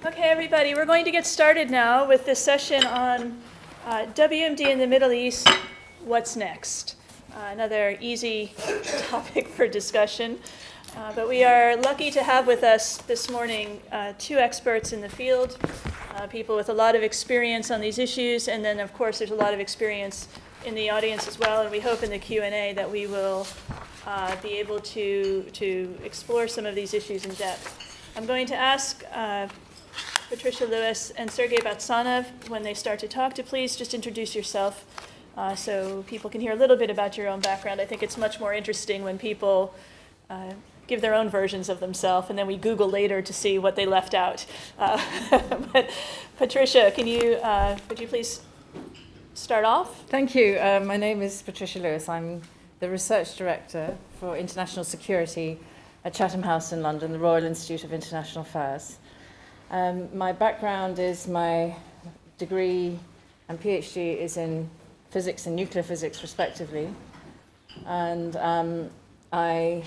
Okay, everybody, we're going to get started now with this session on WMD in the Middle East, what's next? Another easy topic for discussion. But we are lucky to have with us this morning two experts in the field, people with a lot of experience on these issues, and then, of course, there's a lot of experience in the audience as well, and we hope in the Q&A that we will be able to explore some of these issues in depth. I'm going to ask Patricia Lewis and Sergei Batsanov, when they start to talk, to please just introduce yourself so people can hear a little bit about your own background. I think it's much more interesting when people give their own versions of themselves, and then we Google later to see what they left out. But Patricia, would you please start off? Thank you. My name is Patricia Lewis. I'm the Research Director for International Security at Chatham House in London, the Royal Institute of International Affairs. My background is my degree and PhD is in physics and nuclear physics, respectively. And I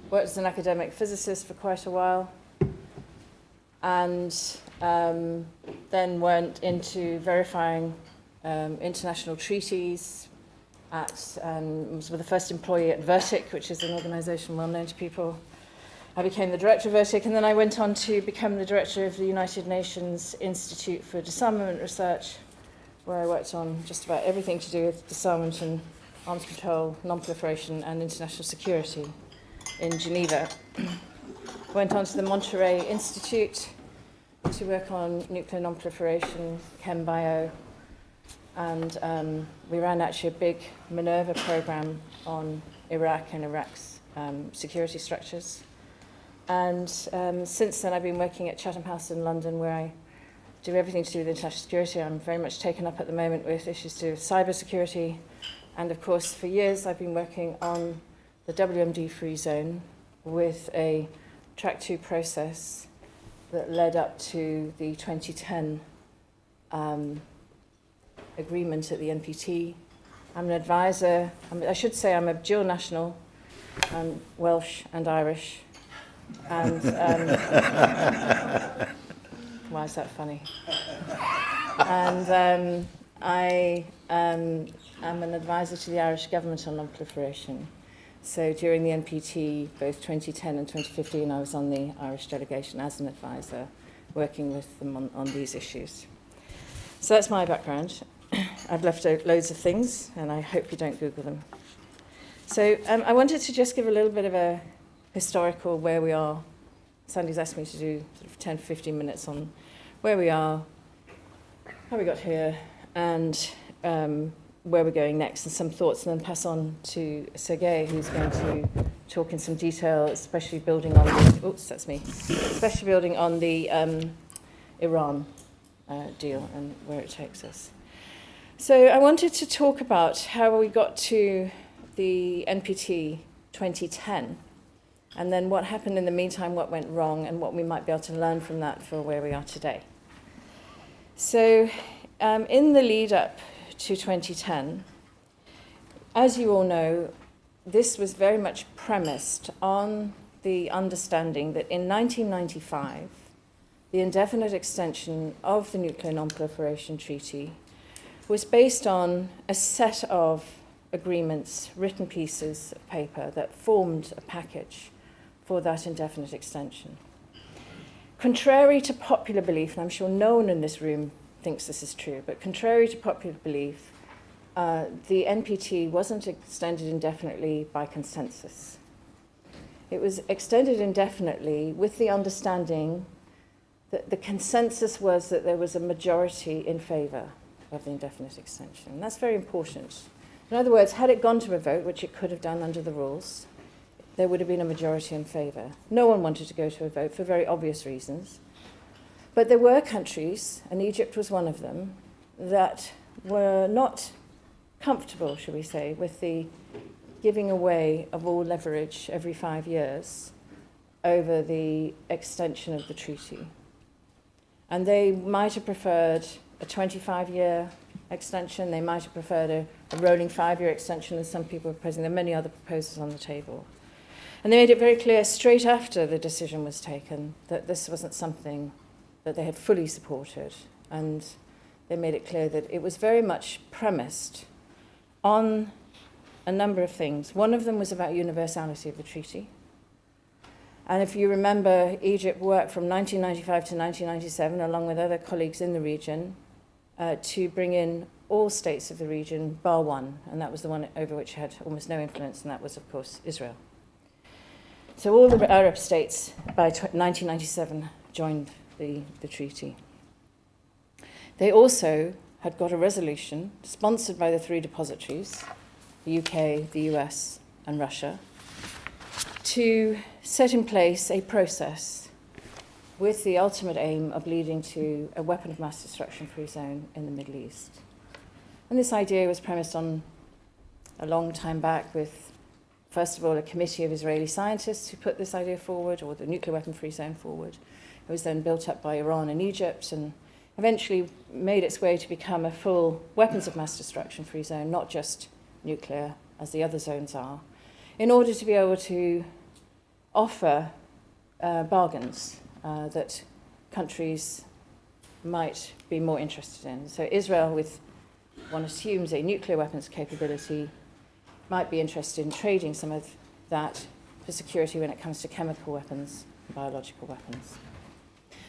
worked as an academic physicist for quite a while, and then went into verifying international treaties was the first employee at Vertic, which is an organization well known to people. I became the director of Vertic, and then I went on to become the director of the United Nations Institute for Disarmament Research, where I worked on just about everything to do with disarmament and arms control, non-proliferation, and international security in Geneva. Went on to the Monterey Institute to work on nuclear non-proliferation, chem bio, and we ran actually a big Minerva program on Iraq and Iraq's security structures. And since then I've been working at Chatham House in London, where I do everything to do with international security. I'm very much taken up at the moment with issues to do with cyber security. And of course, for years I've been working on the WMD free zone with a track 2 process that led up to the 2010 agreement at the NPT. I'm an advisor. I should say I'm a dual national. I'm Welsh and Irish. And why is that funny? And I am an advisor to the Irish government on non-proliferation. So during the NPT, both 2010 and 2015, I was on the Irish delegation as an advisor, working with them on these issues. So that's my background. I've left out loads of things, and I hope you don't Google them. So I wanted to just give a little bit of a historical where we are. Sandy's asked me to do sort of 10, 15 minutes on where we are, how we got here, and where we're going next, and some thoughts, and then pass on to Sergey, who's going to talk in some detail, especially building on the Iran deal and where it takes us. So I wanted to talk about how we got to the NPT 2010, and then what happened in the meantime, what went wrong, and what we might be able to learn from that for where we are today. So in the lead up to 2010, as you all know, this was very much premised on the understanding that in 1995, the indefinite extension of the Nuclear Non-Proliferation Treaty was based on a set of agreements, written pieces of paper that formed a package for that indefinite extension. Contrary to popular belief, and I'm sure no one in this room thinks this is true, but contrary to popular belief, the NPT wasn't extended indefinitely by consensus. It was extended indefinitely with the understanding that the consensus was that there was a majority in favor of the indefinite extension. And that's very important. In other words, had it gone to a vote, which it could have done under the rules, there would have been a majority in favor. No one wanted to go to a vote for very obvious reasons. But there were countries, and Egypt was one of them, that were not comfortable, shall we say, with the giving away of all leverage every 5 years over the extension of the treaty. And they might have preferred a 25-year extension. They might have preferred a rolling 5-year extension, as some people are proposing. There are many other proposals on the table. And they made it very clear straight after the decision was taken that this wasn't something that they had fully supported, and they made it clear that it was very much premised on a number of things. One of them was about universality of the treaty. And if you remember, Egypt worked from 1995 to 1997, along with other colleagues in the region, to bring in all states of the region, bar one, and that was the one over which it had almost no influence, and that was, of course, Israel. So all the Arab states, by 1997, joined the treaty. They also had got a resolution, sponsored by the three depositories, the UK, the US, and Russia, to set in place a process with the ultimate aim of leading to a weapon of mass destruction-free zone in the Middle East. And this idea was premised on a long time back with, first of all, a committee of Israeli scientists who put this idea forward, or the nuclear weapon-free zone forward. It was then built up by Iran and Egypt, and eventually made its way to become a full weapons of mass destruction-free zone, not just nuclear, as the other zones are, in order to be able to offer bargains that countries might be more interested in. So Israel, with, one assumes, a nuclear weapons capability, might be interested in trading some of that for security when it comes to chemical weapons and biological weapons.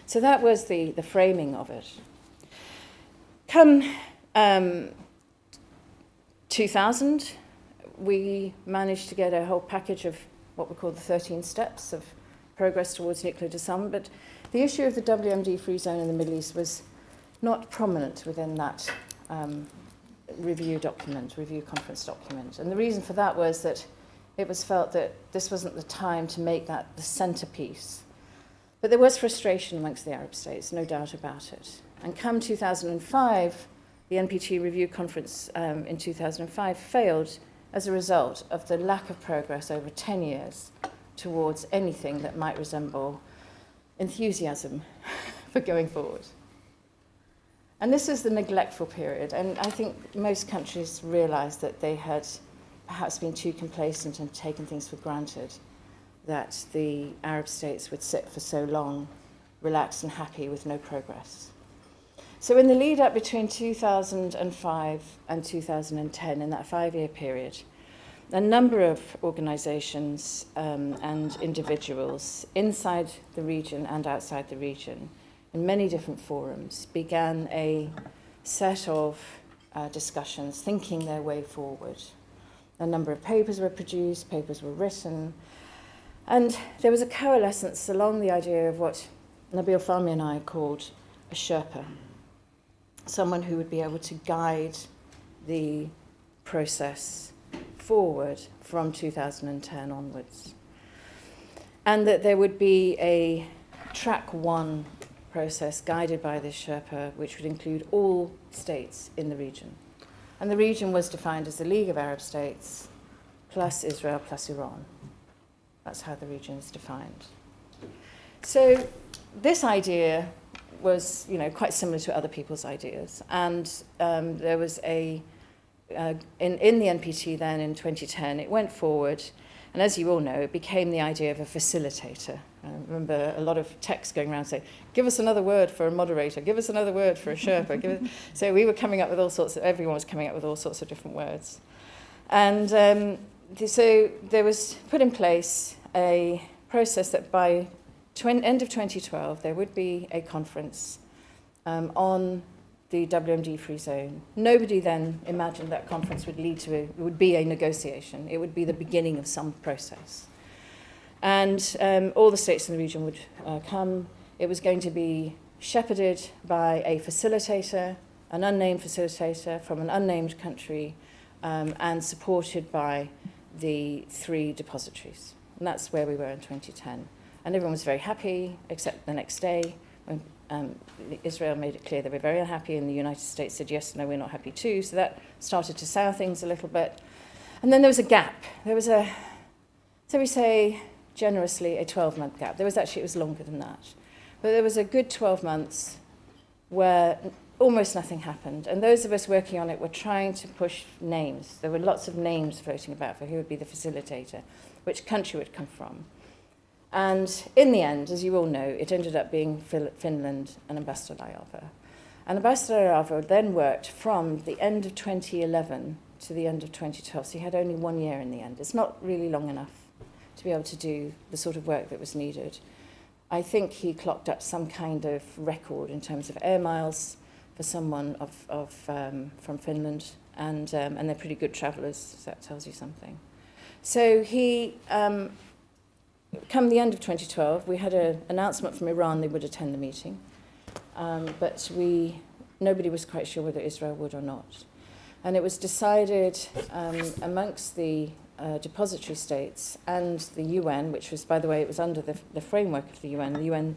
So that was the framing of it. Come 2000, we managed to get a whole package of what we call the 13 steps of progress towards nuclear disarmament, but the issue of the WMD free zone in the Middle East was not prominent within that review conference document. And the reason for that was that it was felt that this wasn't the time to make that the centerpiece. But there was frustration amongst the Arab states, no doubt about it. And come 2005, the NPT review conference in 2005 failed as a result of the lack of progress over 10 years towards anything that might resemble enthusiasm for going forward. And this is the neglectful period, and I think most countries realised that they had perhaps been too complacent and taken things for granted, that the Arab states would sit for so long, relaxed and happy with no progress. So in the lead up between 2005 and 2010, in that 5-year period, a number of organisations and individuals inside the region and outside the region, in many different forums, began a set of discussions, thinking their way forward. A number of papers were produced, papers were written, and there was a coalescence along the idea of what Nabil Fahmy and I called a Sherpa, someone who would be able to guide the process forward from 2010 onwards. And that there would be a track one process guided by this Sherpa, which would include all states in the region. And the region was defined as the League of Arab States, plus Israel, plus Iran. That's how the region is defined. So this idea was, quite similar to other people's ideas. And there was in the NPT then in 2010, it went forward. And as you all know, it became the idea of a facilitator. I remember a lot of text going around saying, give us another word for a moderator, give us another word for a Sherpa. So we were coming up with everyone was coming up with all sorts of different words. And so there was put in place a process that by end of 2012, there would be a conference on the WMD free zone. Nobody then imagined that conference would would be a negotiation. It would be the beginning of some process. And all the states in the region would come. It was going to be shepherded by a facilitator, an unnamed facilitator from an unnamed country, and supported by the three depositories. And that's where we were in 2010. And everyone was very happy, except the next day, when Israel made it clear they were very unhappy, and the United States said, yes, no, we're not happy too. So that started to sour things a little bit. And then there was a gap. There was so we say generously, a 12-month gap. It was longer than that. But there was a good 12 months where almost nothing happened. And those of us working on it were trying to push names. There were lots of names floating about for who would be the facilitator, which country would come from. And in the end, as you all know, it ended up being Finland and Ambassador Laeva. And Ambassador Laeva then worked from the end of 2011 to the end of 2012. So he had only 1 year in the end. It's not really long enough to be able to do the sort of work that was needed. I think he clocked up some kind of record in terms of air miles for someone from Finland, and they're pretty good travellers, so that tells you something. So he, come the end of 2012, we had an announcement from Iran they would attend the meeting, but nobody was quite sure whether Israel would or not. And it was decided amongst the depository states and the UN, which was, by the way, it was under the framework of the UN. The UN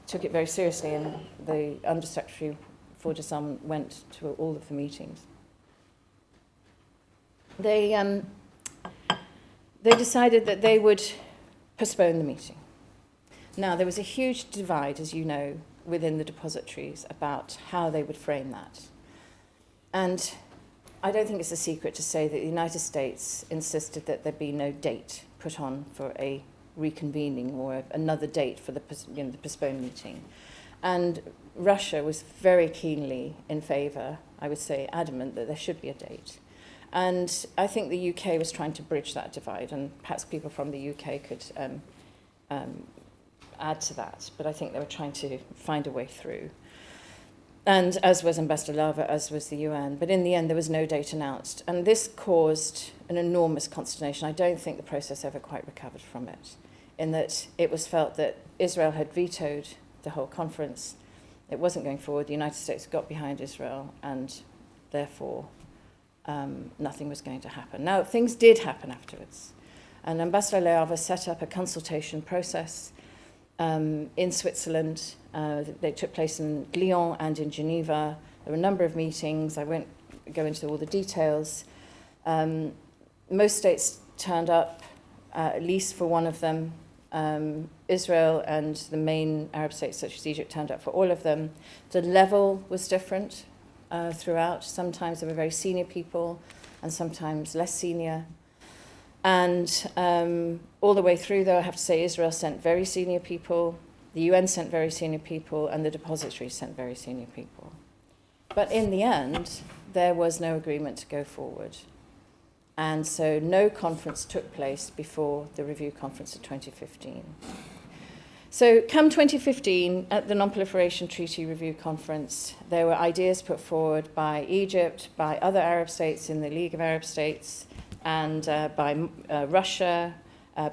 took it very seriously, and the Undersecretary for Disarmament went to all of the meetings. They decided that they would postpone the meeting. Now, there was a huge divide, as you know, within the depositories about how they would frame that. And I don't think it's a secret to say that the United States insisted that there be no date put on for a reconvening or another date for the postponed meeting. And Russia was very keenly in favour, I would say adamant, that there should be a date. And I think the UK was trying to bridge that divide, and perhaps people from the UK could add to that, but I think they were trying to find a way through. And as was Ambassador Laeva, as was the UN. But in the end, there was no date announced. And this caused an enormous consternation. I don't think the process ever quite recovered from it, in that it was felt that Israel had vetoed the whole conference. It wasn't going forward. The United States got behind Israel, and therefore nothing was going to happen. Now, things did happen afterwards. And Ambassador Laeva set up a consultation process in Switzerland. They took place in Lyon and in Geneva. There were a number of meetings. I won't go into all the details. Most states turned up, at least for one of them. Israel and the main Arab states, such as Egypt, turned up for all of them. The level was different throughout. Sometimes there were very senior people, and sometimes less senior. And all the way through, though, I have to say Israel sent very senior people, the UN sent very senior people, and the depository sent very senior people. But in the end, there was no agreement to go forward. And so no conference took place before the review conference of 2015. So come 2015, at the Non-Proliferation Treaty Review Conference, there were ideas put forward by Egypt, by other Arab states in the League of Arab States, and by Russia,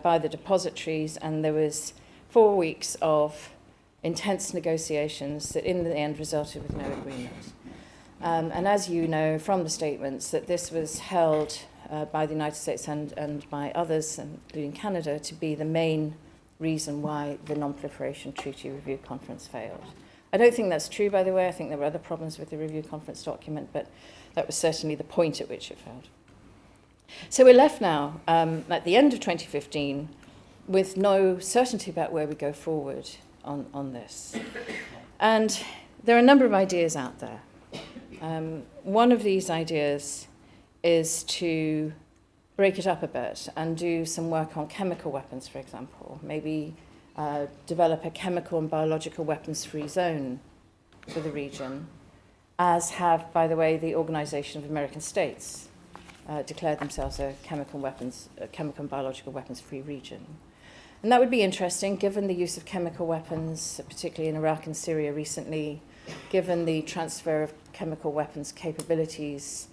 by the depositories, and there was 4 weeks of intense negotiations that in the end resulted with no agreement. And as you know from the statements, that this was held by the United States and by others, including Canada, to be the main reason why the Non-Proliferation Treaty Review Conference failed. I don't think that's true, by the way. I think there were other problems with the review conference document, but that was certainly the point at which it failed. So we're left now, at the end of 2015, with no certainty about where we go forward on this. And there are a number of ideas out there. One of these ideas is to break it up a bit and do some work on chemical weapons, for example. Maybe develop a chemical and biological weapons-free zone for the region, as have, by the way, the Organization of American States declared themselves a chemical and biological weapons-free region. And that would be interesting, given the use of chemical weapons, particularly in Iraq and Syria recently, given the transfer of chemical weapons capabilities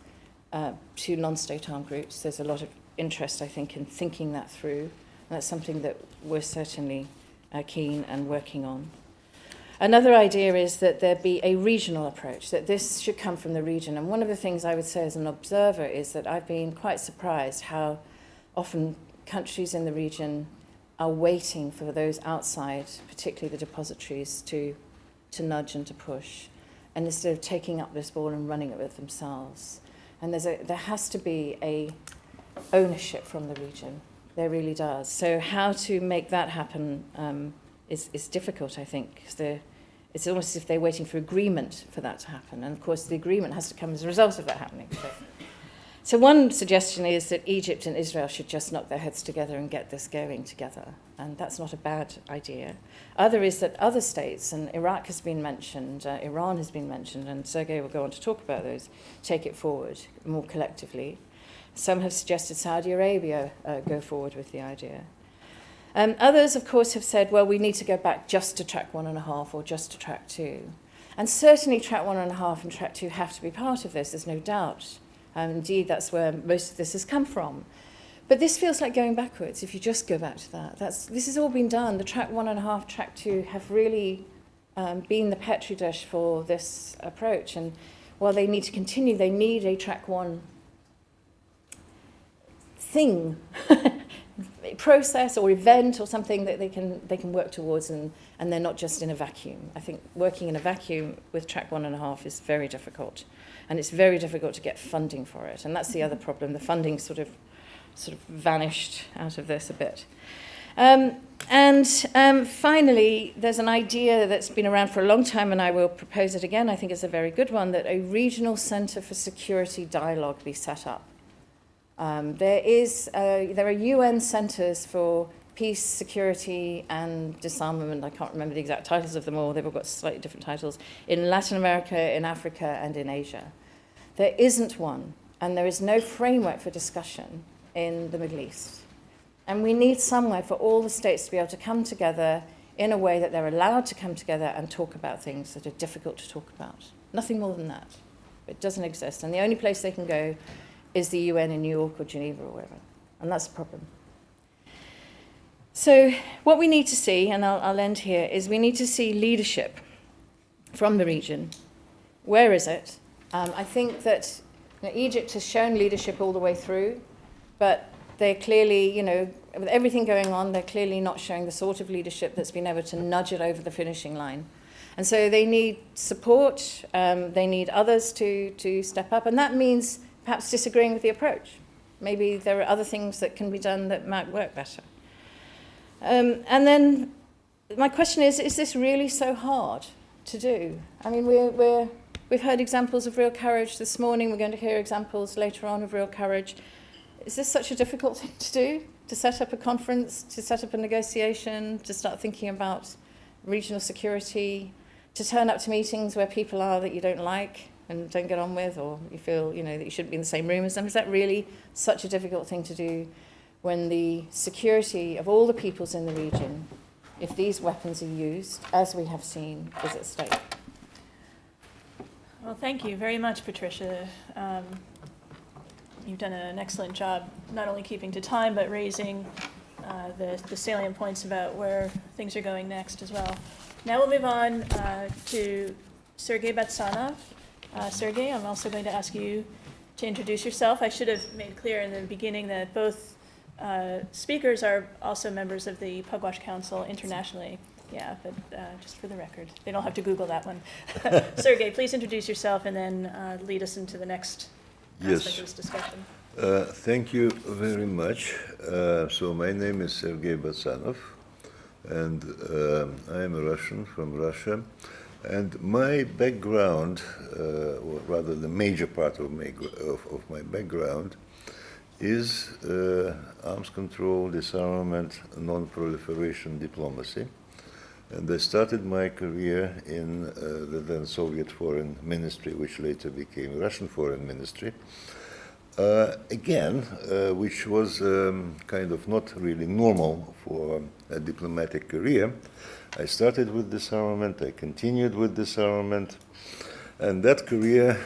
to non-state armed groups. There's a lot of interest, I think, in thinking that through. And that's something that we're certainly keen and working on. Another idea is that there be a regional approach, that this should come from the region. And one of the things I would say as an observer is that I've been quite surprised how often countries in the region are waiting for those outside, particularly the depositories, to nudge and to push, and instead of taking up this ball and running it with themselves. And there has to be a ownership from the region. There really does. So how to make that happen is difficult, I think, because it's almost as if they're waiting for agreement for that to happen. And of course, the agreement has to come as a result of that happening. So one suggestion is that Egypt and Israel should just knock their heads together and get this going together, and that's not a bad idea. Other is that other states, and Iraq has been mentioned, Iran has been mentioned, and Sergey will go on to talk about those, take it forward more collectively. Some have suggested Saudi Arabia go forward with the idea. Others, of course, have said, well, we need to go back just to track 1.5 or just to track 2. And certainly track 1.5 and track 2 have to be part of this, there's no doubt. Indeed, that's where most of this has come from. But this feels like going backwards if you just go back to that. This has all been done. The track 1.5, track 2 have really been the petri dish for this approach. And while they need to continue, they need a track 1 thing, process or event or something that they can work towards, and they're not just in a vacuum. I think working in a vacuum with track 1.5 is very difficult. And it's very difficult to get funding for it. And that's the other problem. The funding sort of vanished out of this a bit. Finally, there's an idea that's been around for a long time, and I will propose it again. I think it's a very good one, that a regional centre for security dialogue be set up. There are UN centres for peace, security, and disarmament. I can't remember the exact titles of them all. They've all got slightly different titles. In Latin America, in Africa, and in Asia. There isn't one, and there is no framework for discussion in the Middle East. And we need somewhere for all the states to be able to come together in a way that they're allowed to come together and talk about things that are difficult to talk about. Nothing more than that. It doesn't exist. And the only place they can go is the UN in New York or Geneva or wherever. And that's the problem. So what we need to see, and I'll end here, is we need to see leadership from the region. Where is it? I think that Egypt has shown leadership all the way through, but they're clearly, with everything going on, they're clearly not showing the sort of leadership that's been able to nudge it over the finishing line. And so they need support, they need others to step up, and that means perhaps disagreeing with the approach. Maybe there are other things that can be done that might work better. And then my question is this really so hard to do? I mean, we've heard examples of real courage this morning. We're going to hear examples later on of real courage. Is this such a difficult thing to do? To set up a conference, to set up a negotiation, to start thinking about regional security, to turn up to meetings where people are that you don't like and don't get on with, or you feel, that you shouldn't be in the same room as them? Is that really such a difficult thing to do when the security of all the peoples in the region, if these weapons are used, as we have seen, is at stake? Well, thank you very much, Patricia. You've done an excellent job not only keeping to time, but raising the salient points about where things are going next as well. Now we'll move on to Sergey Batsanov. Sergey, I'm also going to ask you to introduce yourself. I should have made clear in the beginning that both speakers are also members of the Pugwash Council internationally. Yeah, but just for the record, they don't have to Google that one. Sergey, please introduce yourself and then lead us into the next aspect of this discussion. Thank you very much. So my name is Sergei Batsanov, and I am a Russian from Russia. And my background, or rather the major part of my background, is arms control, disarmament, non-proliferation diplomacy. And I started my career in the then Soviet Foreign Ministry, which later became Russian Foreign Ministry. Which was kind of not really normal for a diplomatic career. I started with disarmament, I continued with disarmament, and that career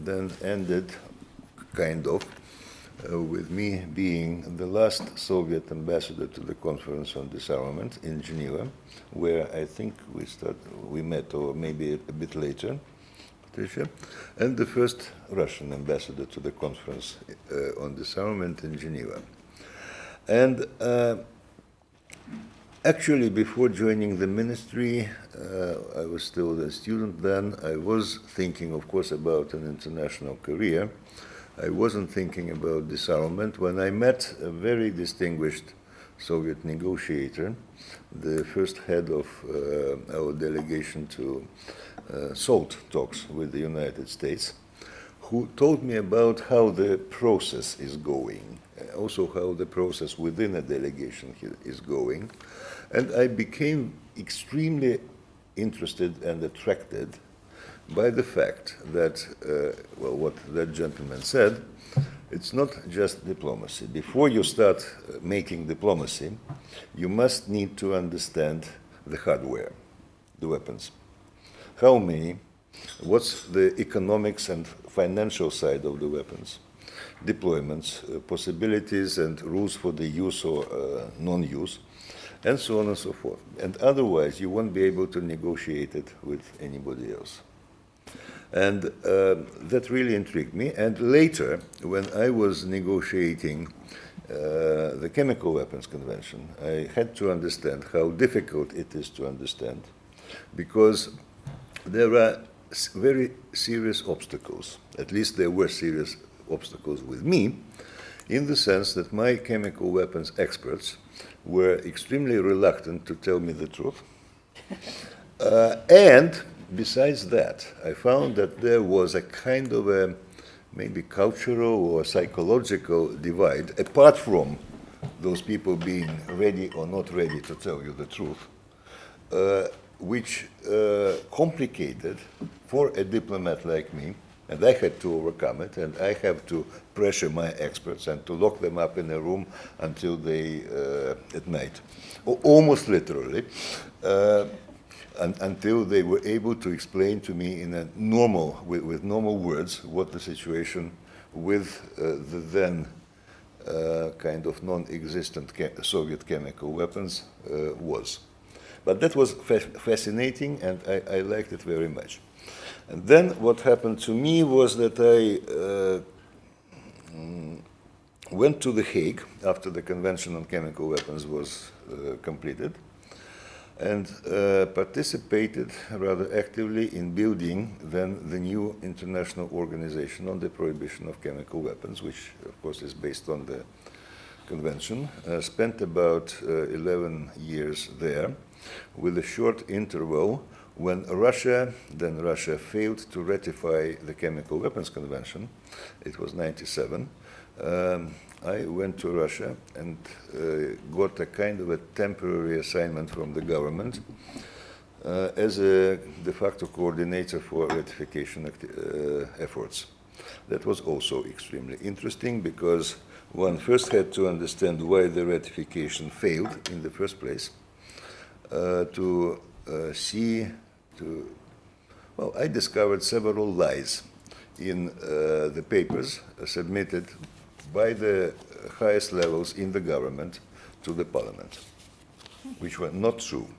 then ended kind of with me being the last Soviet ambassador to the Conference on Disarmament in Geneva, where I think we met, or maybe a bit later, Patricia, and the first Russian ambassador to the Conference on Disarmament in Geneva. And actually, before joining the ministry, I was still a student then. I was thinking, of course, about an international career. I wasn't thinking about disarmament when I met a very distinguished Soviet negotiator, the first head of our delegation to SALT talks with the United States, who told me about how the process is going, also how the process within a delegation is going. And I became extremely interested and attracted by the fact that, well, what that gentleman said, it's not just diplomacy. Before you start making diplomacy, you must need to understand the hardware, the weapons. How many? What's the economics and financial side of the weapons? Deployments, possibilities and rules for the use or non-use, and so on and so forth. And otherwise, you won't be able to negotiate it with anybody else. And that really intrigued me. And later, when I was negotiating the Chemical Weapons Convention, I had to understand how difficult it is to understand, because there are very serious obstacles. At least there were serious obstacles with me, in the sense that my chemical weapons experts were extremely reluctant to tell me the truth. And besides that, I found that there was a kind of a maybe cultural or psychological divide, apart from those people being ready or not ready to tell you the truth, which complicated for a diplomat like me, and I had to overcome it, and I have to pressure my experts and to lock them up in a room until they, at night, almost literally, until they were able to explain to me in a normal, with normal words, what the situation with the then kind of non-existent Soviet chemical weapons was. But that was fascinating, and I liked it very much. And then what happened to me was that I went to The Hague after the Convention on Chemical Weapons was completed, and participated rather actively in building then the new international organization on the prohibition of chemical weapons, which of course is based on the convention. Spent about 11 years there, with a short interval when Russia failed to ratify the Chemical Weapons Convention. It was 97. I went to Russia and got a kind of a temporary assignment from the government as a de facto coordinator for ratification efforts. That was also extremely interesting, because one first had to understand why the ratification failed in the first place, well, I discovered several lies in the papers submitted by the highest levels in the government to the parliament, which were not true.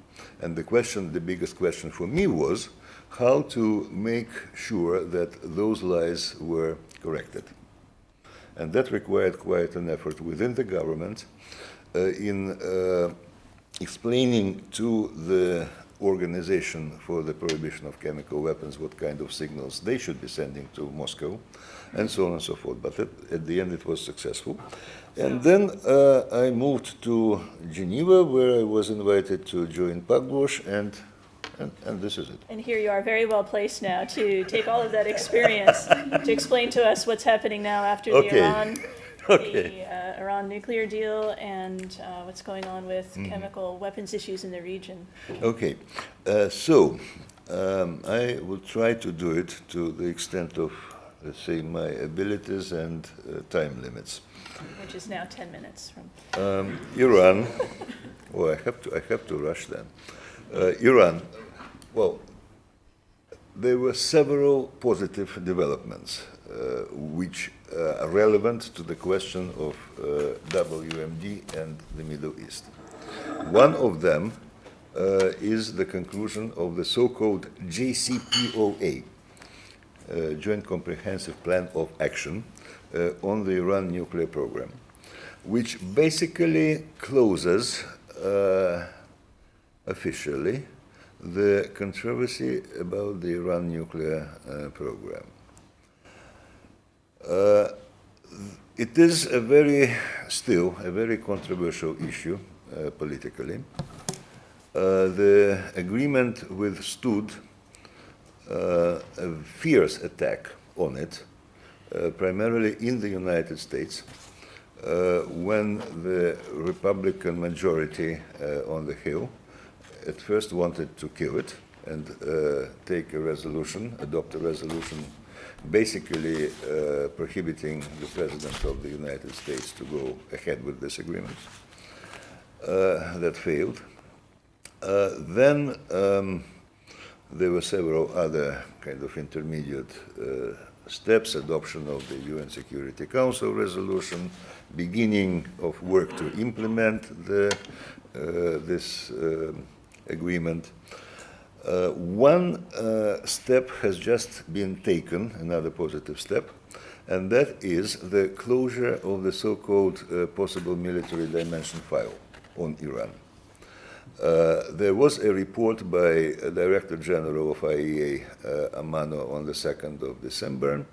And the biggest question for me was how to make sure that those lies were corrected. And that required quite an effort within the government in explaining to the Organization for the Prohibition of Chemical Weapons what kind of signals they should be sending to Moscow, and so on and so forth. But at the end it was successful. And then I moved to Geneva, where I was invited to join Pugwash, and this is it. And here you are, very well placed now to take all of that experience to explain to us what's happening now after the Iran nuclear deal and what's going on with chemical weapons issues in the region. Okay, so I will try to do it to the extent of, let's say, my abilities and time limits. Which is now 10 minutes from. Iran. Oh, I have to rush then. Iran. Well, there were several positive developments which are relevant to the question of WMD and the Middle East. One of them is the conclusion of the so-called JCPOA, Joint Comprehensive Plan of Action on the Iran nuclear program, which basically closes officially the controversy about the Iran nuclear program. It is still a very controversial issue politically. The agreement withstood a fierce attack on it primarily in the United States, when the Republican majority on the Hill at first wanted to kill it and take a resolution, adopt a resolution basically prohibiting the President of the United States to go ahead with this agreement. That failed. Then there were several other kind of intermediate steps, adoption of the UN Security Council resolution, beginning of work to implement this agreement. One step has just been taken, another positive step, and that is the closure of the so-called possible military dimension file on Iran. There was a report by Director General of IAEA, Amor, on the 2nd of December,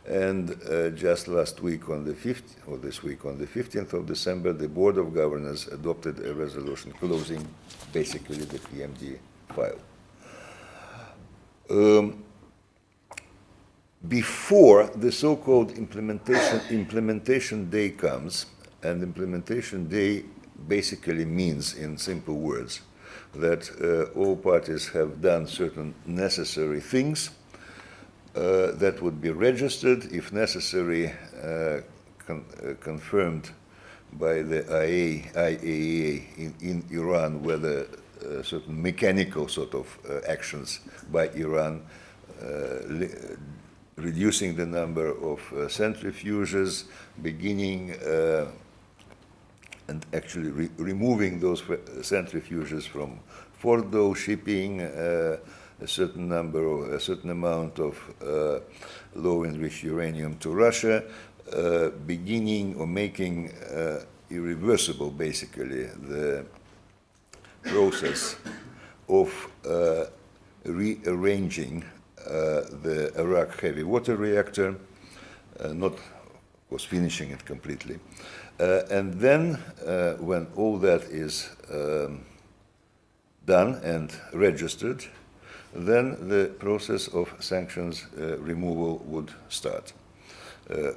and just last week on the 5th, or this week on the 15th of December, the Board of Governors adopted a resolution closing basically the PMD file. Before the so-called implementation day comes, and implementation day basically means, in simple words, that all parties have done certain necessary things that would be registered, if necessary, confirmed by the IAEA in Iran, whether certain mechanical sort of actions by Iran, reducing the number of centrifuges, beginning and actually removing those centrifuges from Fordo, shipping a certain amount of low-enriched uranium to Russia, beginning or making irreversible, basically, the process of rearranging the Iraq heavy water reactor, not, of course, finishing it completely. And then, when all that is done and registered, then the process of sanctions removal would start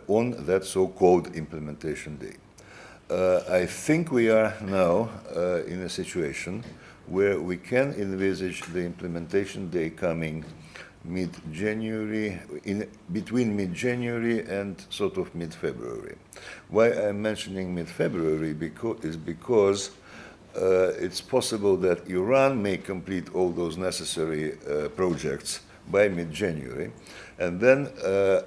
on that so-called implementation day. I think we are now in a situation where we can envisage the implementation day coming mid-January, between mid-January and sort of mid-February. Why I'm mentioning mid-February is because it's possible that Iran may complete all those necessary projects by mid-January, and then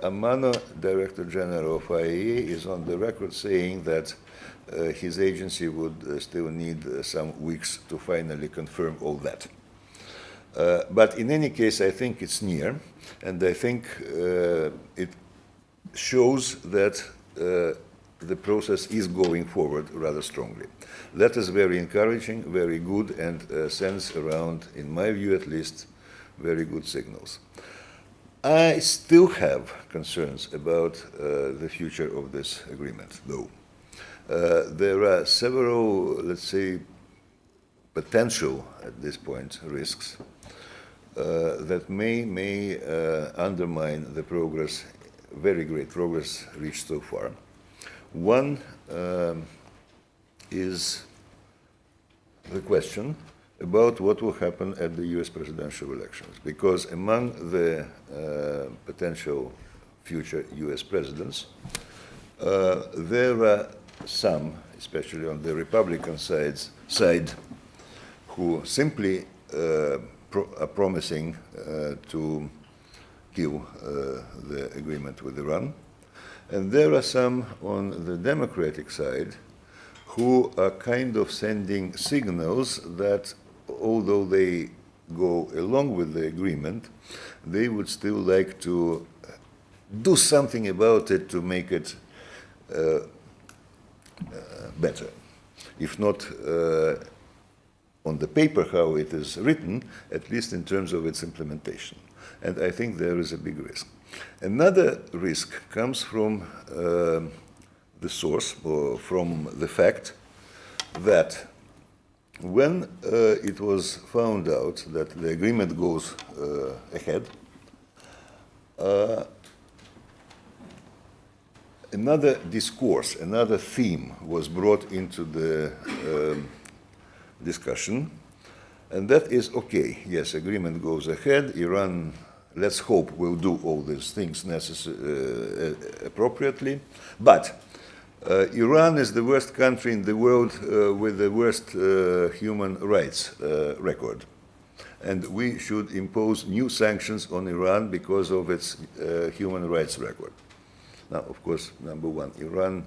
Amor, Director General of IAEA, is on the record saying that his agency would still need some weeks to finally confirm all that. But in any case, I think it's near, and I think it shows that the process is going forward rather strongly. That is very encouraging, very good, and sends around, in my view at least, very good signals. I still have concerns about the future of this agreement, though. There are several, let's say, potential, at this point, risks that may undermine the progress, very great progress reached so far. One is the question about what will happen at the US presidential elections, because among the potential future US presidents, there are some, especially on the Republican side, who simply are promising to kill the agreement with Iran. And there are some on the Democratic side who are kind of sending signals that although they go along with the agreement, they would still like to do something about it to make it better. If not on the paper how it is written, at least in terms of its implementation. And I think there is a big risk. Another risk comes from the source, or from the fact that when it was found out that the agreement goes ahead, another discourse, another theme was brought into the discussion, and that is, okay, yes, agreement goes ahead, Iran, let's hope, will do all these things appropriately, but Iran is the worst country in the world with the worst human rights record. And we should impose new sanctions on Iran because of its human rights record. Now, of course, number one, Iran,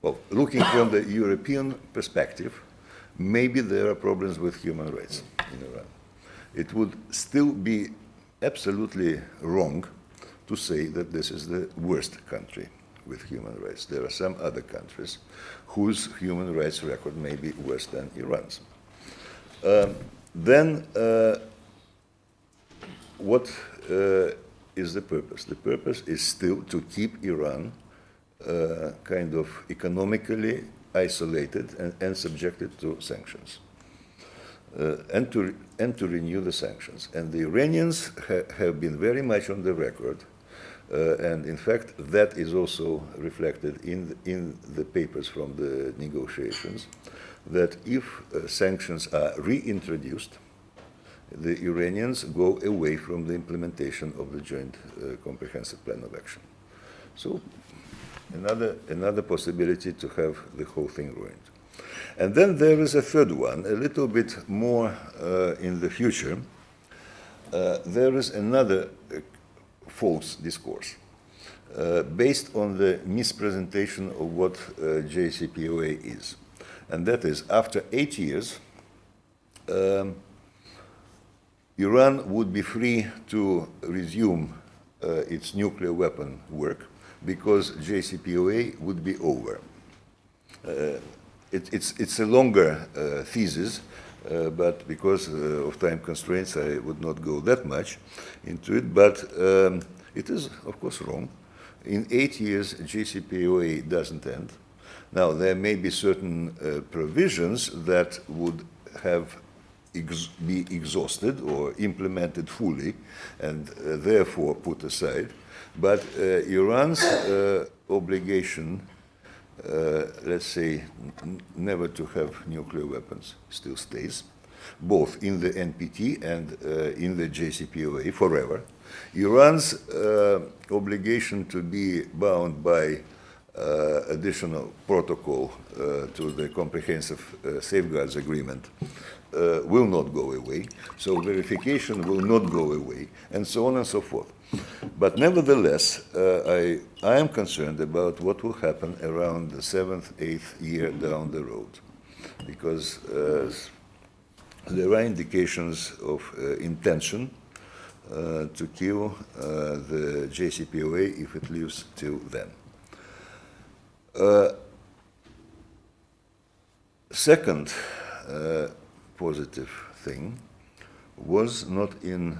well, looking from the European perspective, maybe there are problems with human rights in Iran. It would still be absolutely wrong to say that this is the worst country with human rights. There are some other countries whose human rights record may be worse than Iran's. Then, what is the purpose? The purpose is still to keep Iran kind of economically isolated and subjected to sanctions, and to renew the sanctions. And the Iranians have been very much on the record, and in fact, that is also reflected in the papers from the negotiations, that if sanctions are reintroduced, the Iranians go away from the implementation of the Joint Comprehensive Plan of Action. So another possibility to have the whole thing ruined. And then there is a third one, a little bit more in the future. There is another false discourse based on the mispresentation of what JCPOA is. And that is, after 8 years, Iran would be free to resume its nuclear weapon work because JCPOA would be over. It's a longer thesis, but because of time constraints, I would not go that much into it. But it is, of course, wrong. In 8 years, JCPOA doesn't end. Now, there may be certain provisions that would have be exhausted or implemented fully and therefore put aside. But Iran's obligation, let's say, never to have nuclear weapons still stays, both in the NPT and in the JCPOA forever. Iran's obligation to be bound by additional protocol to the Comprehensive Safeguards Agreement will not go away, so verification will not go away, and so on and so forth. But nevertheless, I am concerned about what will happen around the 7th, 8th year down the road, because there are indications of intention to kill the JCPOA if it lives till then. Second positive thing was not in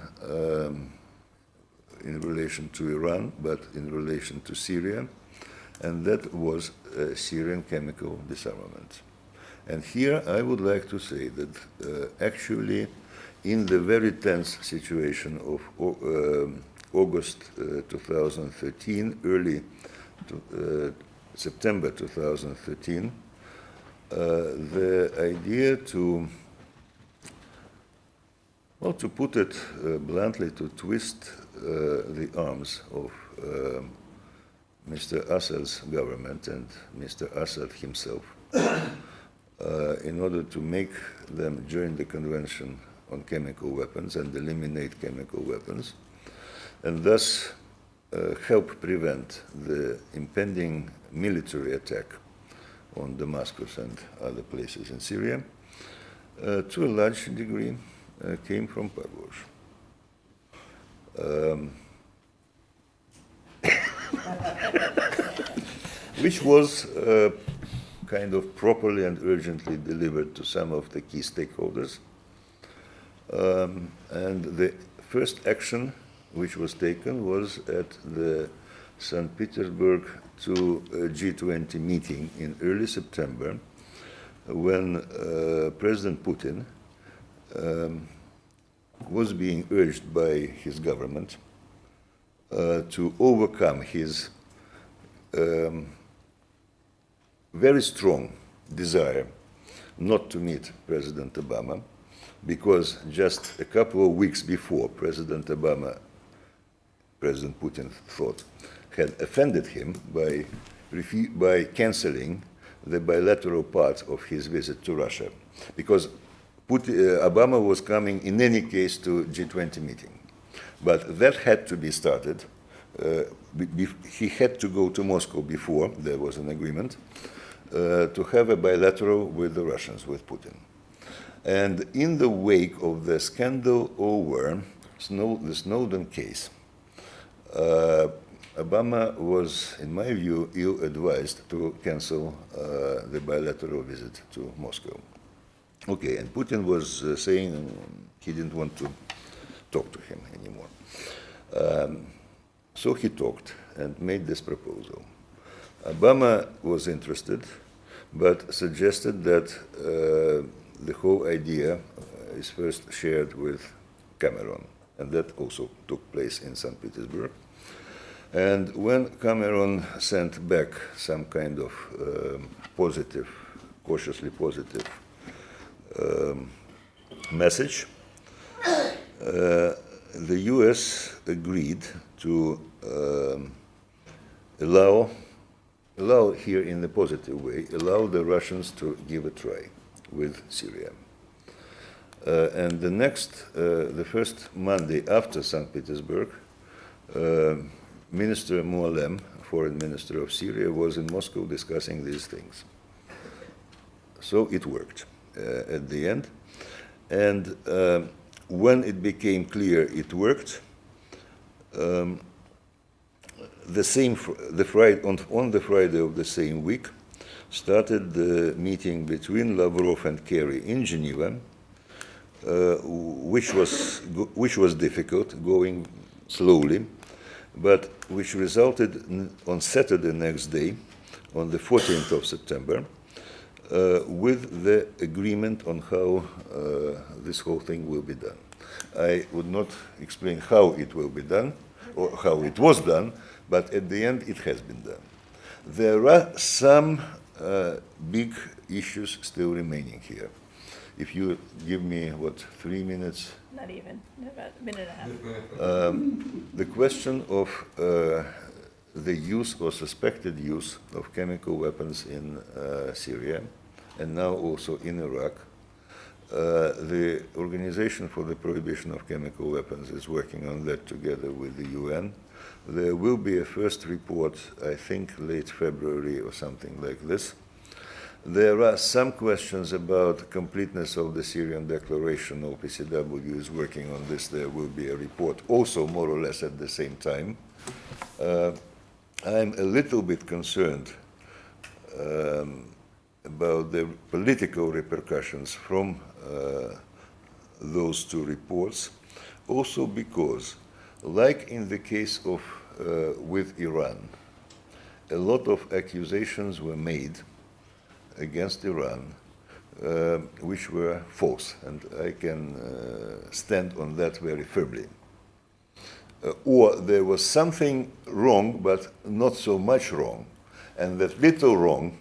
relation to Iran, but in relation to Syria, and that was Syrian chemical disarmament. And here I would like to say that actually in the very tense situation of August 2013, early September 2013, the idea to put it bluntly, to twist the arms of Mr. Assad's government and Mr. Assad himself in order to make them join the Convention on Chemical Weapons and eliminate chemical weapons, and thus help prevent the impending military attack on Damascus and other places in Syria, to a large degree came from Pugwash. Which was kind of properly and urgently delivered to some of the key stakeholders. And the first action which was taken was at the St. Petersburg to G20 meeting in early September, when President Putin was being urged by his government to overcome his very strong desire not to meet President Obama, because just a couple of weeks before, President Obama, President Putin thought, had offended him by canceling the bilateral part of his visit to Russia, because Obama was coming in any case to G20 meeting. But that had to be started. He had to go to Moscow before there was an agreement to have a bilateral with the Russians, with Putin. And in the wake of the scandal over the Snowden case, Obama was, in my view, ill-advised to cancel the bilateral visit to Moscow. Okay, and Putin was saying he didn't want to talk to him anymore. So he talked and made this proposal. Obama was interested, but suggested that the whole idea is first shared with Cameron, and that also took place in St. Petersburg. And when Cameron sent back some kind of positive, cautiously positive message, the US agreed to allow here in a positive way, allow the Russians to give a try with Syria. And the first Monday after St. Petersburg, Minister Mualem, Foreign Minister of Syria, was in Moscow discussing these things. So it worked at the end. And when it became clear it worked, on the Friday of the same week, started the meeting between Lavrov and Kerry in Geneva, which was difficult, going slowly, but which resulted on Saturday next day, on the 14th of September, with the agreement on how this whole thing will be done. I would not explain how it will be done, or how it was done, but at the end it has been done. There are some big issues still remaining here. If you give me, 3 minutes? Not even, about a minute and a half. The question of the use or suspected use of chemical weapons in Syria, and now also in Iraq. The Organization for the Prohibition of Chemical Weapons is working on that together with the UN. There will be a first report, I think, late February or something like this. There are some questions about completeness of the Syrian declaration. OPCW is working on this. There will be a report also more or less at the same time. I'm a little bit concerned about the political repercussions from those two reports, also because, like in the case of with Iran, a lot of accusations were made against Iran, which were false, and I can stand on that very firmly. Or there was something wrong, but not so much wrong, and that little wrong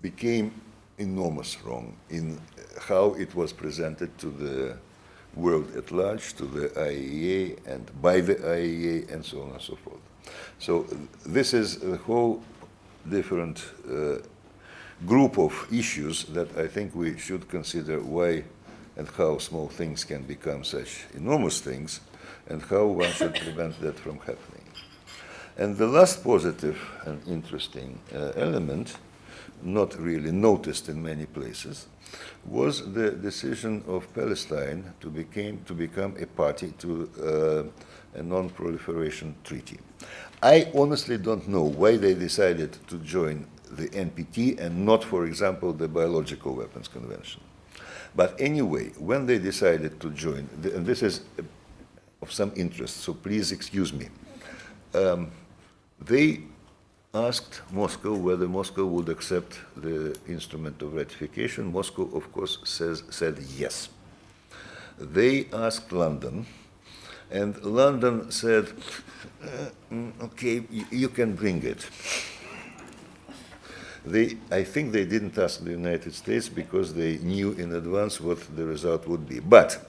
became enormous wrong in how it was presented to the world at large, to the IAEA, and by the IAEA, and so on and so forth. So this is a whole different group of issues that I think we should consider why and how small things can become such enormous things, and how one should prevent that from happening. And the last positive and interesting element, not really noticed in many places, was the decision of Palestine to become a party to a non-proliferation treaty. I honestly don't know why they decided to join the NPT and not, for example, the Biological Weapons Convention. But anyway, when they decided to join, and this is of some interest, so please excuse me, they asked Moscow whether Moscow would accept the instrument of ratification. Moscow, of course, said yes. They asked London, and London said, okay, you can bring it. I think they didn't ask the United States because they knew in advance what the result would be. But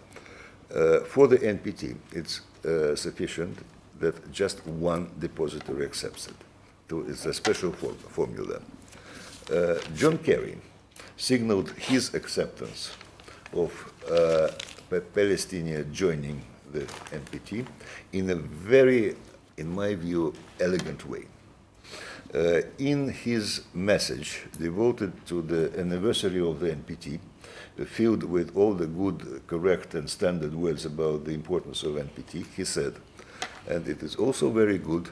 for the NPT, it's sufficient that just one depository accepts it. It's a special formula. John Kerry signaled his acceptance of Palestine joining the NPT in a very, in my view, elegant way. In his message devoted to the anniversary of the NPT, filled with all the good, correct, and standard words about the importance of NPT, he said, and it is also very good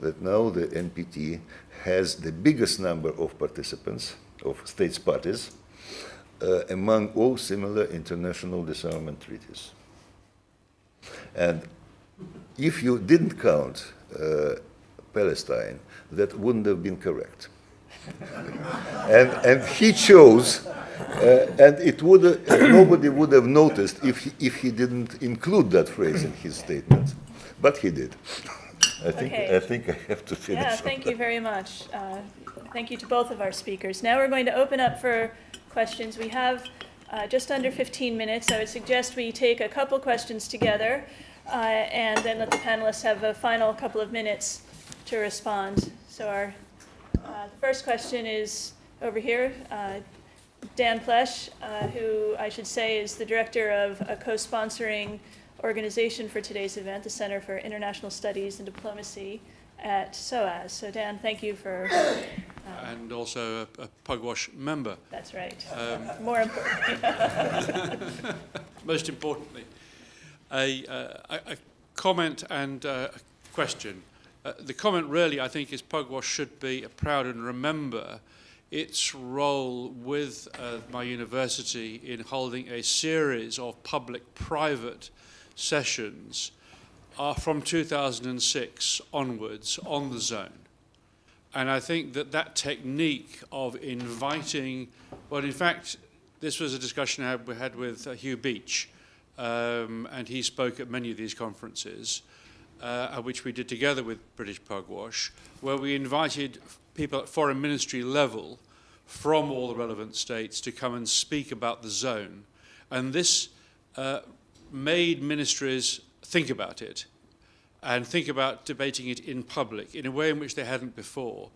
that now the NPT has the biggest number of participants, of states parties, among all similar international disarmament treaties. And if you didn't count Palestine, that wouldn't have been correct. and he chose, and it would nobody would have noticed if he didn't include that phrase in his statement, but he did. I think I have to finish. Yeah, thank you very much. Thank you to both of our speakers. Now we're going to open up for questions. We have just under 15 minutes. I would suggest we take a couple questions together and then let the panelists have a final couple of minutes to respond. So our the first question is over here. Dan Plesch, who I should say is the director of a co-sponsoring organization for today's event, the Center for International Studies and Diplomacy at SOAS. So Dan, thank you for... and also a Pugwash member. That's right. More importantly. Most importantly, a comment and a question. The comment really, I think, is Pugwash should be proud and remember its role with my university in holding a series of public-private sessions from 2006 onwards on the zone. And I think that that technique of inviting, well, in fact, this was a discussion we had with Hugh Beach, and he spoke at many of these conferences, which we did together with British Pugwash, where we invited people at foreign ministry level from all the relevant states to come and speak about the zone. And this made ministries think about it and think about debating it in public in a way in which they hadn't before.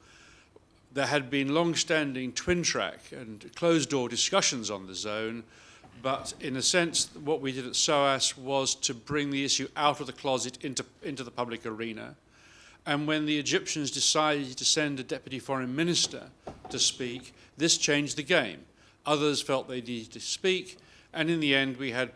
There had been long-standing twin-track and closed-door discussions on the zone, but in a sense, what we did at SOAS was to bring the issue out of the closet into the public arena. And when the Egyptians decided to send a deputy foreign minister to speak, this changed the game. Others felt they needed to speak, and in the end, we had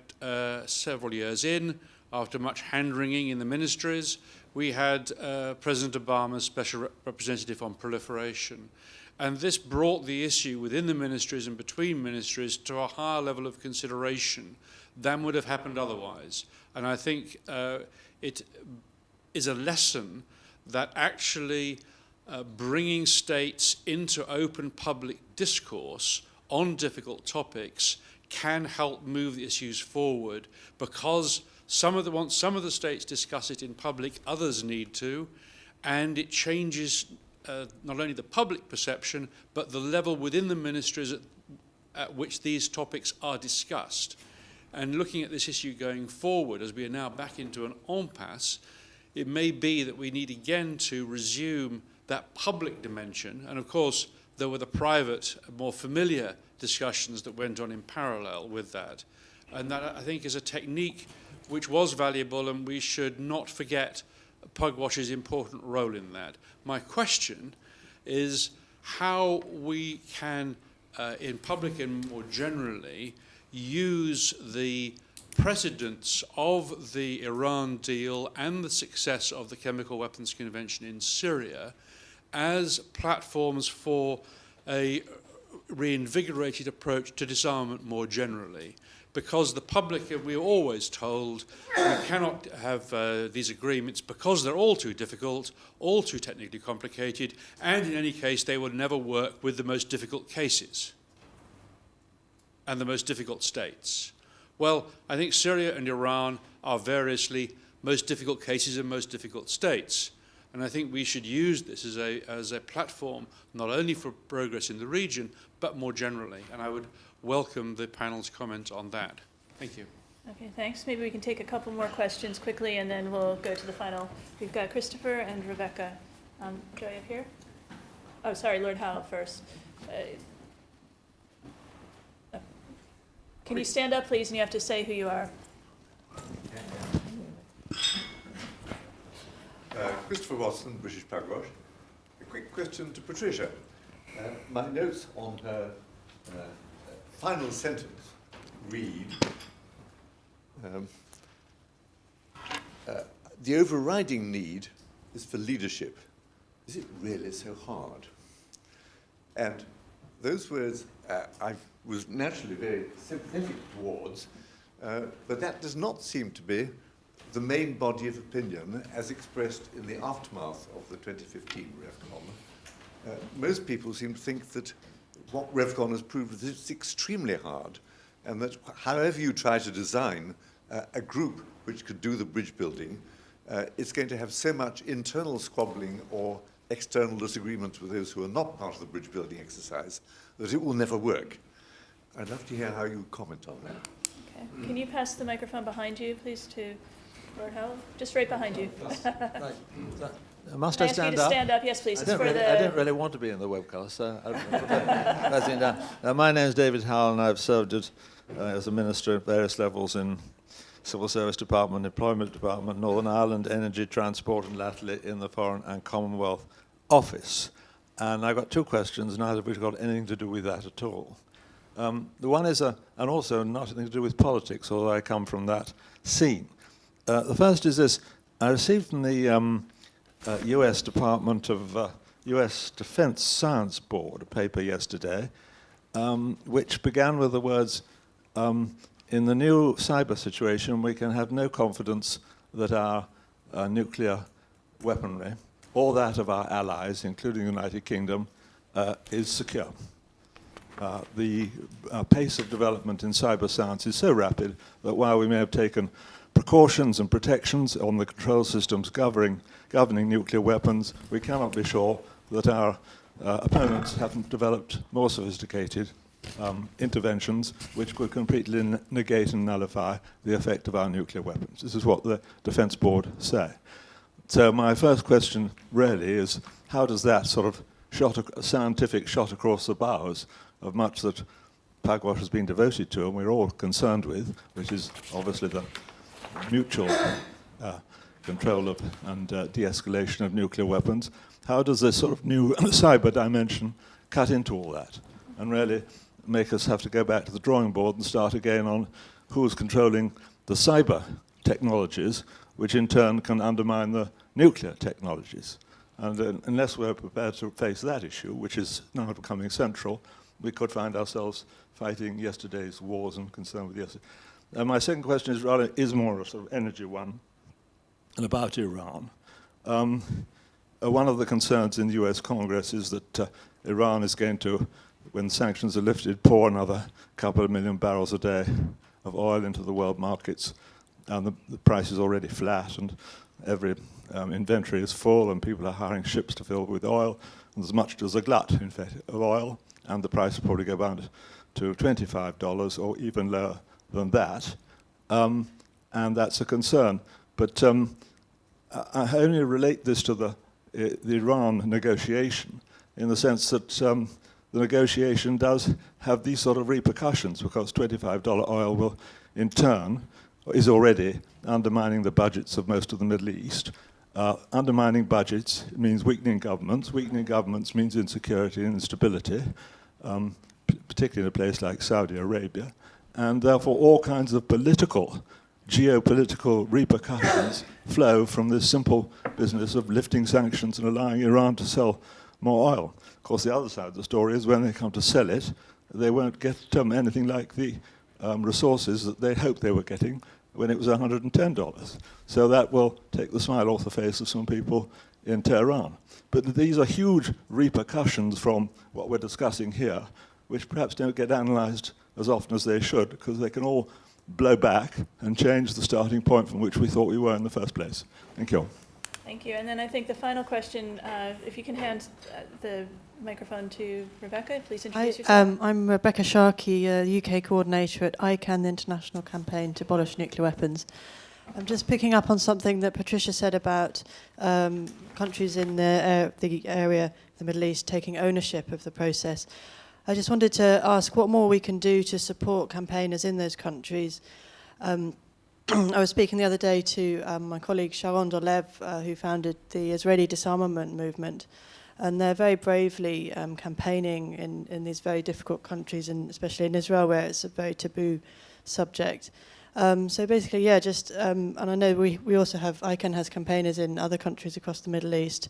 several years in, after much hand-wringing in the ministries, we had President Obama's Special Representative on Proliferation. And this brought the issue within the ministries and between ministries to a higher level of consideration than would have happened otherwise. And I think it is a lesson that actually bringing states into open public discourse on difficult topics can help move the issues forward, because some of the states discuss it in public, others need to, and it changes not only the public perception, but the level within the ministries at which these topics are discussed. And looking at this issue going forward, as we are now back into an impasse, it may be that we need again to resume that public dimension. And of course, there were the private, more familiar discussions that went on in parallel with that. And that, I think, is a technique which was valuable, and we should not forget Pugwash's important role in that. My question is how we can, in public and more generally, use the precedents of the Iran deal and the success of the Chemical Weapons Convention in Syria as platforms for a reinvigorated approach to disarmament more generally. Because the public, we're always told, we cannot have these agreements because they're all too difficult, all too technically complicated, and in any case, they will never work with the most difficult cases and the most difficult states. Well, I think Syria and Iran are variously most difficult cases and most difficult states. And I think we should use this as a platform, not only for progress in the region, but more generally. And I would welcome the panel's comment on that. Thank you. Okay, thanks. Maybe we can take a couple more questions quickly, and then we'll go to the final. We've got Christopher and Rebecca. Joy up here. Oh, sorry, Lord Howe first. Can you stand up, please, and you have to say who you are. Christopher Watson, British Pugwash. A quick question to Patricia. My notes on her final sentence read, the overriding need is for leadership. Is it really so hard? And those words I was naturally very sympathetic towards, but that does not seem to be the main body of opinion as expressed in the aftermath of the 2015 RevCon. Most people seem to think that what RevCon has proved is it's extremely hard, and that however you try to design a group which could do the bridge building, it's going to have so much internal squabbling or external disagreements with those who are not part of the bridge building exercise that it will never work. I'd love to hear how you comment on that. Okay. Can you pass the microphone behind you, please, to Lord Howe? Just right behind you. Right. Must I I ask you stand to up? stand up? Yes, please. I don't really want to be in the webcast, so I'll sitting down. My name is David Howell, and I've served as a minister at various levels in Civil Service Department, Employment Department, Northern Ireland, Energy, Transport, and latterly in the Foreign and Commonwealth Office. And I've got two questions, neither of which have got anything to do with that at all. The one is, and also nothing to do with politics, although I come from that scene. The first is this. I received from the U.S. Department of U.S. Defense Science Board a paper yesterday, which began with the words, in the new cyber situation, we can have no confidence that our nuclear weaponry, or that of our allies, including the United Kingdom, is secure. The pace of development in cyber science is so rapid that while we may have taken precautions and protections on the control systems governing nuclear weapons, we cannot be sure that our opponents haven't developed more sophisticated interventions which could completely negate and nullify the effect of our nuclear weapons. This is what the Defence Board say. So my first question really is, how does that sort of scientific shot across the bows of much that Pugwash has been devoted to and we're all concerned with, which is obviously the mutual control of and de-escalation of nuclear weapons, how does this sort of new cyber dimension cut into all that and really make us have to go back to the drawing board and start again on who's controlling the cyber technologies, which in turn can undermine the nuclear technologies? And unless we're prepared to face that issue, which is now becoming central, we could find ourselves fighting yesterday's wars and concerned with yesterday. And my second question is more a sort of energy one, and about Iran. One of the concerns in the US Congress is that Iran is going to, when sanctions are lifted, pour another couple of million barrels a day of oil into the world markets, and the price is already flat, and every inventory is full, and people are hiring ships to fill with oil, and as much as a glut, in fact, of oil, and the price will probably go down to $25 or even lower than that, and that's a concern. But I only relate this to the Iran negotiation in the sense that the negotiation does have these sort of repercussions, because $25 oil will, in turn, is already undermining the budgets of most of the Middle East. Undermining budgets means weakening governments. Weakening governments means insecurity and instability, particularly in a place like Saudi Arabia. And therefore, all kinds of geopolitical repercussions flow from this simple business of lifting sanctions and allowing Iran to sell more oil. Of course, the other side of the story is when they come to sell it, they won't get anything like the resources that they hoped they were getting when it was $110. So that will take the smile off the face of some people in Tehran. But these are huge repercussions from what we're discussing here, which perhaps don't get analysed as often as they should, because they can all blow back and change the starting point from which we thought we were in the first place. Thank you. Thank you. And then I think the final question, if you can hand the microphone to Rebecca, please introduce yourself. I'm Rebecca Sharkey, UK coordinator at ICANN, the International Campaign to Abolish Nuclear Weapons. I'm just picking up on something that Patricia said about countries in the area, the Middle East, taking ownership of the process. I just wanted to ask what more we can do to support campaigners in those countries. I was speaking the other day to my colleague Sharon Dolev, who founded the Israeli disarmament movement, and they're very bravely campaigning in these very difficult countries, and especially in Israel, where it's a very taboo subject. So basically, yeah, just and I know we also have ICANN has campaigners in other countries across the Middle East.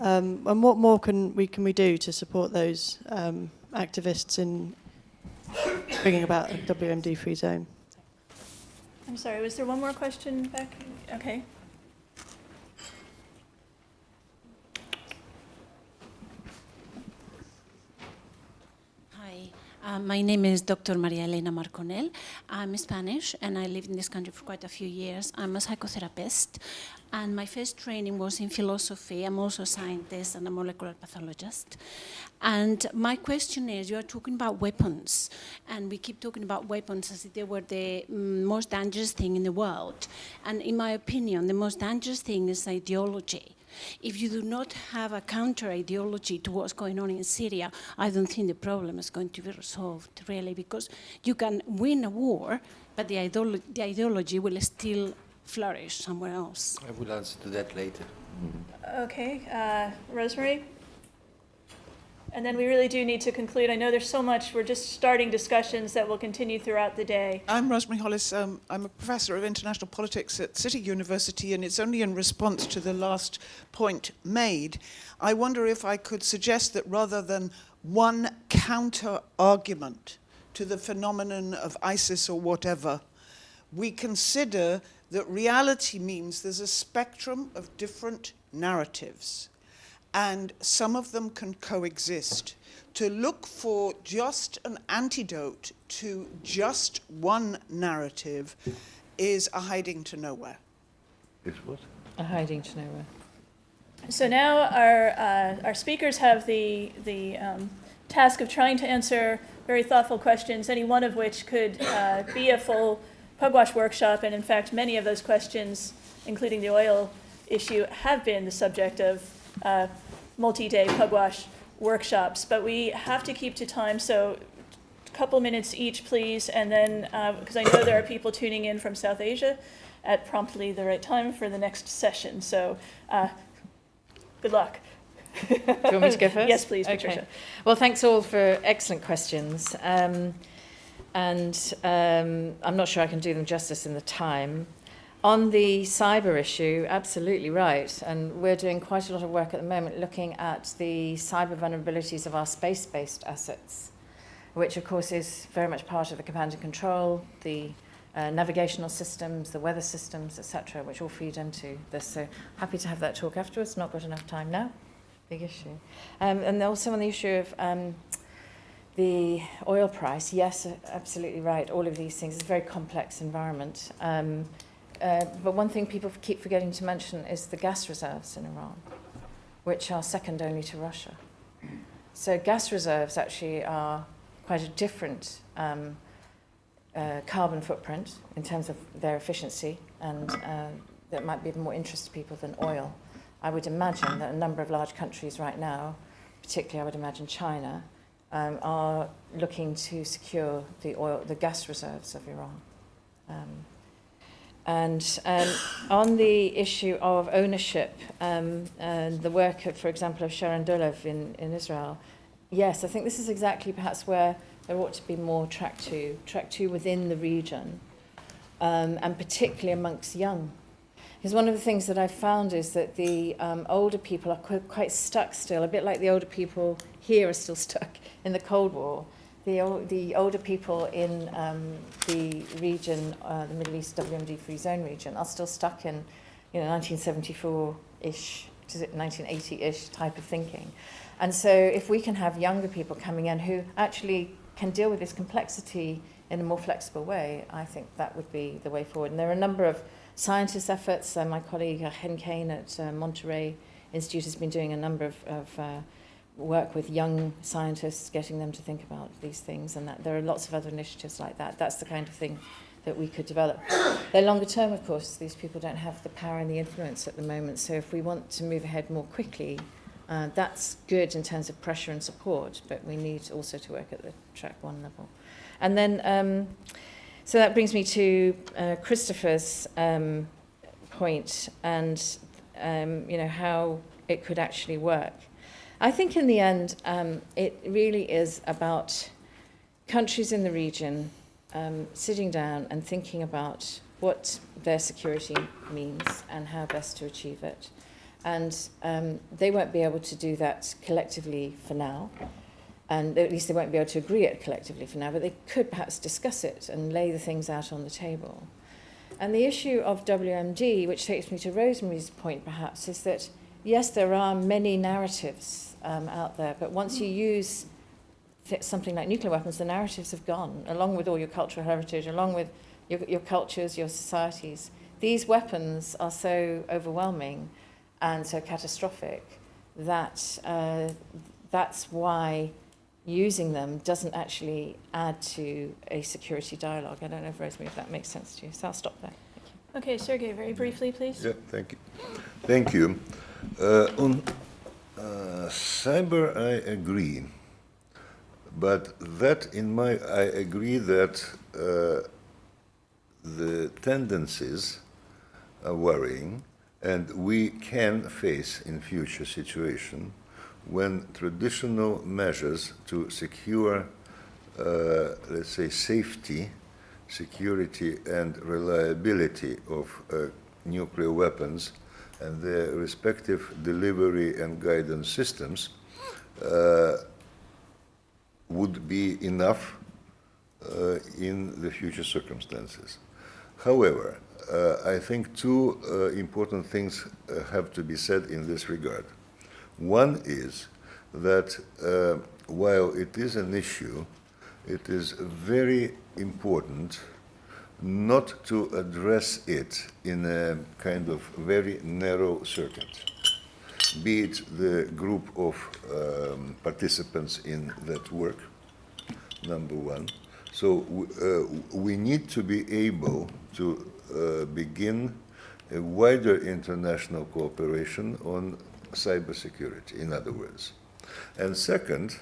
And what more can we do to support those activists in bringing about a WMD-free zone? I'm sorry, was there one more question back? Okay. Hi, my name is Dr. Maria Elena Marconel. I'm Spanish and I lived in this country for quite a few years. I'm a psychotherapist and my first training was in philosophy. I'm also a scientist and a molecular pathologist. And my question is, you are talking about weapons and we keep talking about weapons as if they were the most dangerous thing in the world. And in my opinion, the most dangerous thing is ideology. If you do not have a counter-ideology to what's going on in Syria, I don't think the problem is going to be resolved, really, because you can win a war, but the ideology will still flourish somewhere else. I will answer to that later. Okay, Rosemary? And then we really do need to conclude. I know there's so much, we're just starting discussions that will continue throughout the day. I'm Rosemary Hollis. I'm a professor of international politics at City University, and it's only in response to the last point made. I wonder if I could suggest that rather than one counter-argument to the phenomenon of ISIS or whatever, we consider that reality means there's a spectrum of different narratives, and some of them can coexist. To look for just an antidote to just one narrative is a hiding to nowhere. It's what? A hiding to nowhere. So now our speakers have the task of trying to answer very thoughtful questions, any one of which could be a full Pugwash workshop, and in fact many of those questions, including the oil issue, have been the subject of multi-day Pugwash workshops, but we have to keep to time, so a couple minutes each, please, and then, because I know there are people tuning in from South Asia at promptly the right time for the next session, so good luck. Do you want me to go first? Yes, please, Patricia. Okay. Well, thanks all for excellent questions, and I'm not sure I can do them justice in the time. On the cyber issue, absolutely right. And we're doing quite a lot of work at the moment looking at the cyber vulnerabilities of our space-based assets, which of course is very much part of the command and control, the navigational systems, the weather systems, etc., which all feed into this. So happy to have that talk afterwards. Not got enough time now. Big issue. And also on the issue of the oil price, yes, absolutely right. All of these things. It's a very complex environment. But one thing people keep forgetting to mention is the gas reserves in Iran, which are second only to Russia. So gas reserves actually are quite a different carbon footprint in terms of their efficiency, and that might be of more interest to people than oil. I would imagine that a number of large countries right now, particularly I would imagine China, are looking to secure the gas reserves of Iran. And on the issue of ownership and the work, for example, of Sharon Dolev in Israel, yes, I think this is exactly perhaps where there ought to be more track two within the region, and particularly amongst young. Because one of the things that I've found is that the older people are quite stuck still, a bit like the older people here are still stuck in the Cold War. The older people in the region, the Middle East WMD free zone region, are still stuck in, 1974-ish, 1980-ish type of thinking. And so if we can have younger people coming in who actually can deal with this complexity in a more flexible way, I think that would be the way forward. And there are a number of scientist efforts. My colleague Hen Kane at Monterey Institute has been doing a number of work with young scientists, getting them to think about these things, and that there are lots of other initiatives like that. That's the kind of thing that we could develop. They're longer term, of course. These people don't have the power and the influence at the moment, so if we want to move ahead more quickly, that's good in terms of pressure and support, but we need also to work at the track 1 level. And then, so that brings me to Christopher's point and how it could actually work. I think in the end, it really is about countries in the region sitting down and thinking about what their security means and how best to achieve it. And they won't be able to do that collectively for now, and at least they won't be able to agree it collectively for now, but they could perhaps discuss it and lay the things out on the table. And the issue of WMD, which takes me to Rosemary's point perhaps, is that yes, there are many narratives out there, but once you use something like nuclear weapons, the narratives have gone, along with all your cultural heritage, along with your cultures, your societies. These weapons are so overwhelming and so catastrophic that that's why using them doesn't actually add to a security dialogue. I don't know, Rosemary, if that makes sense to you, so I'll stop there. Thank you. Okay, Sergey, very briefly, please. Yeah, thank you. Thank you. On cyber, I agree. But I agree that the tendencies are worrying, and we can face in future situation when traditional measures to secure, let's say, safety, security, and reliability of nuclear weapons and their respective delivery and guidance systems would be enough in the future circumstances. However, I think two important things have to be said in this regard. One is that while it is an issue, it is very important not to address it in a kind of very narrow circuit, be it the group of participants in that work, number one. So we need to be able to begin a wider international cooperation on cybersecurity, in other words. And second,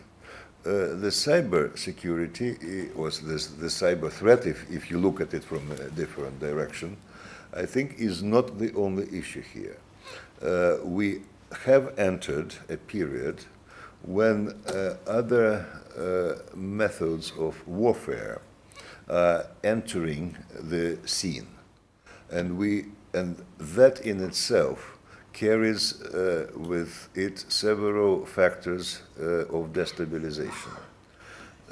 the cyber security, or the cyber threat, if you look at it from a different direction, I think is not the only issue here. We have entered a period when other methods of warfare are entering the scene. And that in itself carries with it several factors of destabilization.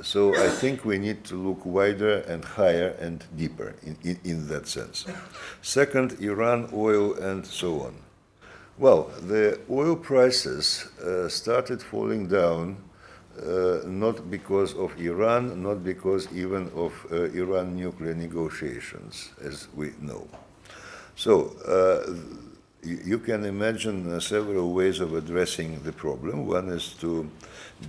So I think we need to look wider and higher and deeper in that sense. Second, Iran, oil, and so on. Well, the oil prices started falling down not because of Iran, not because even of Iran nuclear negotiations, as we know. So you can imagine several ways of addressing the problem. One is to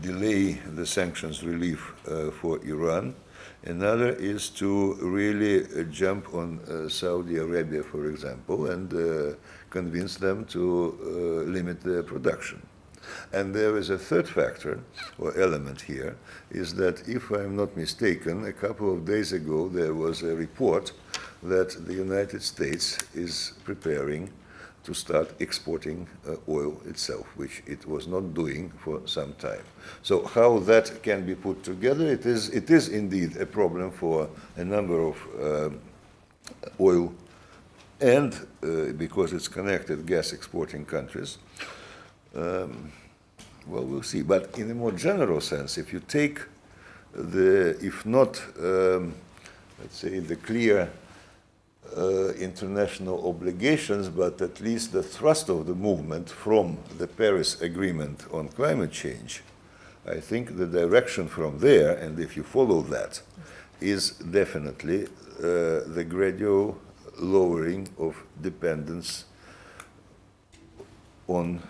delay the sanctions relief for Iran. Another is to really jump on Saudi Arabia, for example, and convince them to limit their production. And there is a third factor, or element here, is that if I'm not mistaken, a couple of days ago there was a report that the United States is preparing to start exporting oil itself, which it was not doing for some time. So how that can be put together, it is indeed a problem for a number of oil and, because it's connected, gas exporting countries. Well, we'll see. But in a more general sense, if you take if not, let's say, the clear international obligations, but at least the thrust of the movement from the Paris Agreement on climate change, I think the direction from there, and if you follow that, is definitely the gradual lowering of dependence on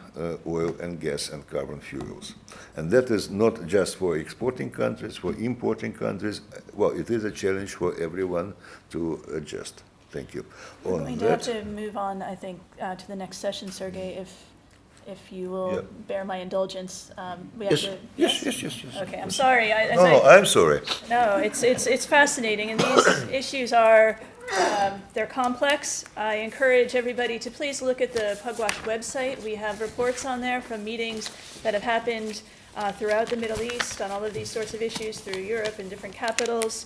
oil and gas and carbon fuels. And that is not just for exporting countries, for importing countries. Well, it is a challenge for everyone to adjust. Thank you. We're going to have to move on, I think, to the next session, Sergey, if you will Yeah. bear my indulgence. We have Yes, to, yes. Okay, I'm sorry. No, I'm sorry. No, it's fascinating, and these issues are, they're complex. I encourage everybody to please look at the Pugwash website. We have reports on there from meetings that have happened throughout the Middle East on all of these sorts of issues through Europe and different capitals.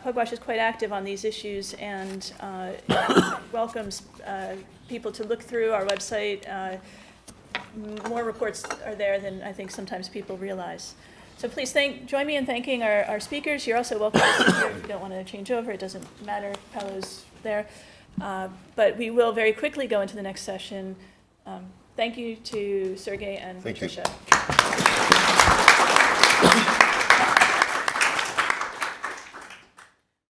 Pugwash is quite active on these issues and welcomes people to look through our website. More reports are there than I think sometimes people realize. So please join me in thanking our speakers. You're also welcome to sit here if you don't want to change over. It doesn't matter. Paolo's there. But we will very quickly go into the next session. Thank you to Sergey and Thank you. Patricia.